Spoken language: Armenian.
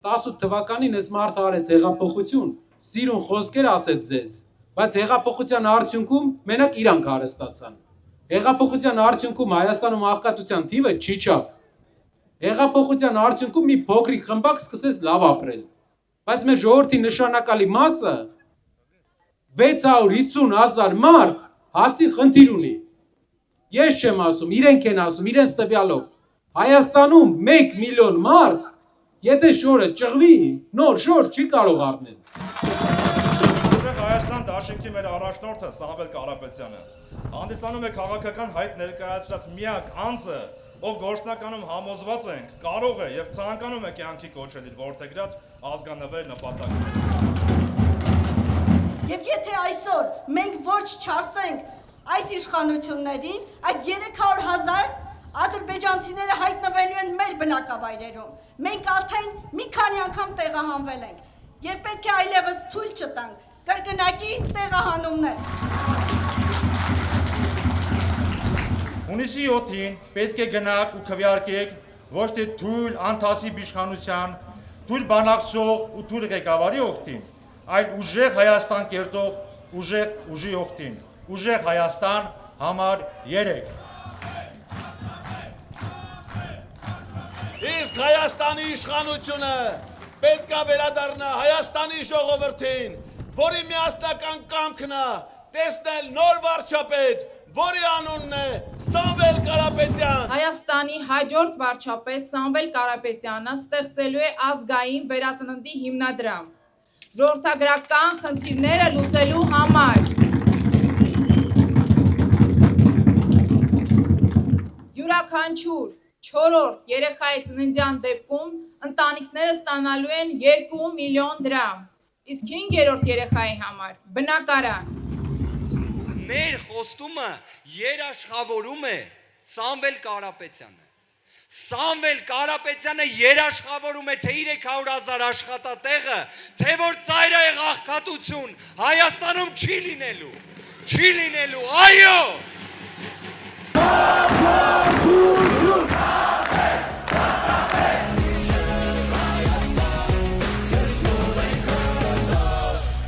18 թվականին այս մարդը արեց հեղափոխություն, սիրուն խոսքեր ասեց ձեզ, բայց հեղափոխության արդյունքում մենակ իրանք հարստացան։ Հեղափոխության արդյունքում Հայաստանում աղքատության թիվը չիջավ։ Հեղափոխության արդյունքում մի փոքրիկ խմբակ սկսեց լավ ապրել։ Բայց մեր ժողովրդի նշանակալի մասը 650,000 մարդ հացի խնդիր ունի։ Ես չեմ ասում, իրենք են ասում, իրենց տվյալով։ Հայաստանում 1 միլիոն մարդ, եթե շորը ճղվի, նոր շոր չի կարող առնել։ Հայաստան դաշինքի մեր առաջնորդը Սամվել Կարապետյանը հանդիսանում է քաղաքական հայտ ներկայացրած միակ անձը, ով գործնականում համոզված ենք, կարող է եւ ցանկանում է կյանքի կոչել իր որդեգրած ազգանվեր նպատակները։ Եվ եթե այսօր մենք ոչ չասենք այս իշխանություններին, այդ 300,000 ադրբեջանցիները հայտնվելու են մեր բնակավայրերում։ Մենք արդեն մի քանի անգամ տեղահանվել ենք եւ պետք է այլևս թույլ չտանք կրկնակի տեղահանումներ։ Հունիսի 7-ին պետք է գնաք ու քվեարկեք ոչ թե թույլ անթասիբ իշխանության, թույլ բանակցող ու թույլ ղեկավարի օգտին, այլ ուժեղ Հայաստան կերտող ուժեղ ուժի օգտին, ուժեղ Հայաստան համար 3։ Իսկ Հայաստանի իշխանությունը պետք է վերադառնա Հայաստանի ժողովրդին, որի միասնական կամքն է տեսնել նոր վարչապետ, որի անունն է Սամվել Կարապետյան։ Հայաստանի հաջորդ վարչապետ Սամվել Կարապետյանը ստեղծելու է ազգային վերածննդի հիմնադրամ, ժողովրդագրական խնդիրները լուծելու համար։ Յուրաքանչյուր 4-րդ երեխայի ծննդյան դեպքում ընտանիքները ստանալու են 2 միլիոն դրամ, իսկ 5-րդ երեխայի համար բնակարան։ Մեր խոստումը երաշխավորում է Սամվել Կարապետյանը։ Սամվել Կարապետյանը երաշխավորում է թե 300,000 աշխատատեղը, թե որ ծայրահեղ աղքատություն Հայաստանում չի լինելու, այո։